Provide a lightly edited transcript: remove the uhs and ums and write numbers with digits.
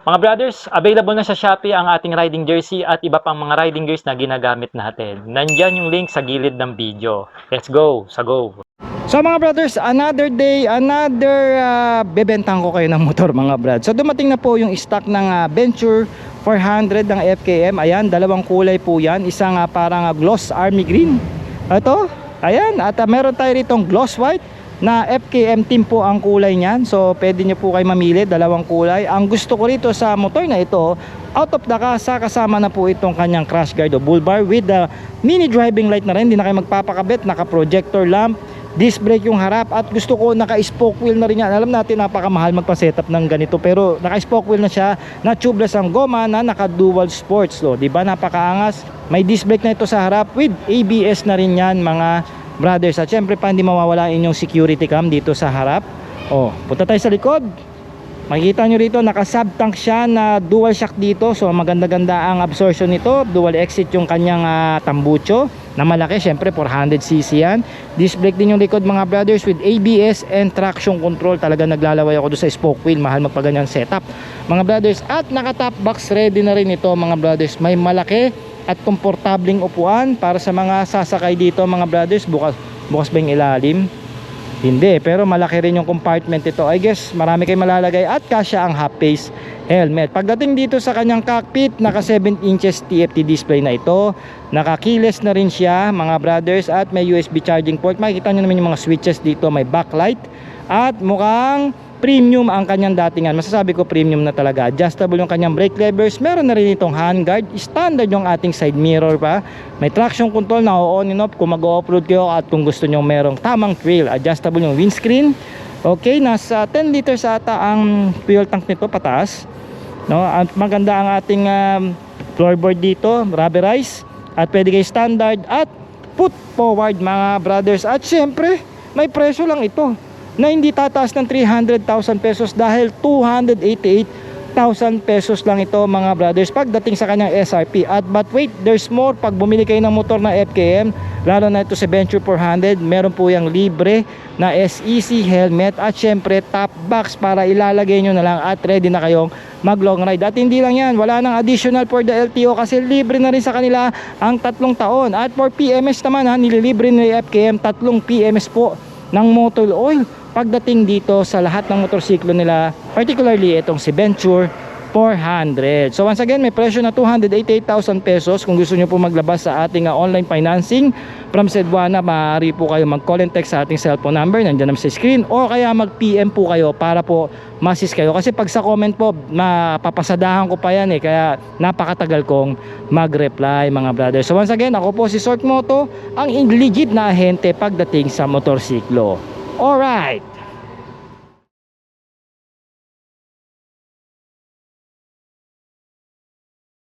Mga brothers, available na sa Shopee ang ating riding jersey at iba pang mga riding gears na ginagamit natin. Nandyan yung link sa gilid ng video. Let's go! Sa go! So mga brothers, another day, bebentahan ko kayo ng motor mga brad. So dumating na po yung stock ng Venture 400 ng FKM. Ayan, dalawang kulay po yan. Isang parang gloss army green. Ito, ayan. At meron tayo ritong gloss white na FKM team po ang kulay niyan. So pwede nyo po kayo mamili, dalawang kulay. Ang gusto ko rito sa motor na ito, out of the casa, kasama na po itong kanyang crash guard o bull bar with the mini driving light na rin. Hindi na kayo magpapakabit, naka projector lamp, disc brake yung harap, at gusto ko naka spoke wheel na rin yan. Alam natin napakamahal magpa-setup ng ganito, pero naka spoke wheel na siya, na tubeless ang goma, na naka dual sports, diba? Napakaangas. May disc brake na ito sa harap with ABS na rin yan mga brothers. At syempre pa hindi mawawala inyong security cam dito sa harap. Punta tayo sa likod. Makikita nyo rito, naka sub tank siya na dual shock dito. So maganda-ganda ang absorption nito. Dual exit yung kanyang tambucho na malaki, syempre 400cc yan. Disc brake din yung likod mga brothers with ABS and traction control. Talaga naglalaway ako doon sa spoke wheel, mahal magpaganyang setup mga brothers. At naka top box ready na rin ito mga brothers. May malaki at komportabling upuan para sa mga sasakay dito mga brothers. Bukas ba yung ilalim? Hindi, pero malaki rin yung compartment ito. I guess marami kayong malalagay at kasya ang half face helmet. Pagdating dito sa kanyang cockpit, naka 7 inches TFT display na ito. Naka keyless na rin siya mga brothers, at may USB charging port. Makikita nyo naman yung mga switches dito. May backlight at mukhang premium ang kanyang datingan. Masasabi ko premium na talaga. Adjustable yung kanyang brake levers. Meron na rin itong handguard. Standard yung ating side mirror pa. May traction control na on and off kung mag-off-road kayo at kung gusto nyo merong tamang trail. Adjustable yung windscreen. Okay, nasa 10 liters ata ang fuel tank nito pataas. At maganda ang ating floorboard dito, rubberized. At pwede kayo standard at put forward mga brothers. At syempre, may presyo lang ito na hindi tataas ng 300,000 pesos dahil 288,000 pesos lang ito mga brothers pagdating sa kanyang SRP. But wait, there's more. Pag bumili kayo ng motor na FKM, lalo na ito sa Venture 400, meron po yung libre na SEC helmet at syempre top box para ilalagay nyo na lang at ready na kayong mag long ride. At hindi lang yan, wala nang additional for the LTO kasi libre na rin sa kanila ang 3 taon. At for PMS naman nililibre ni FKM 3 PMS po ng motor oil pagdating dito sa lahat ng motorsiklo nila, particularly itong si Venture 400. So once again, may presyo na 288,000 pesos. Kung gusto nyo po maglabas sa ating online financing from Sedwana, maaari po kayo mag-call and text sa ating cellphone number, nandiyan naman sa screen, o kaya mag-PM po kayo para po masis kayo. Kasi pag sa comment po, mapapasadahan ko pa yan kaya napakatagal kong mag-reply mga brothers. So once again, ako po si Sork Moto, ang legit na ahente pagdating sa motorsiklo. Alright!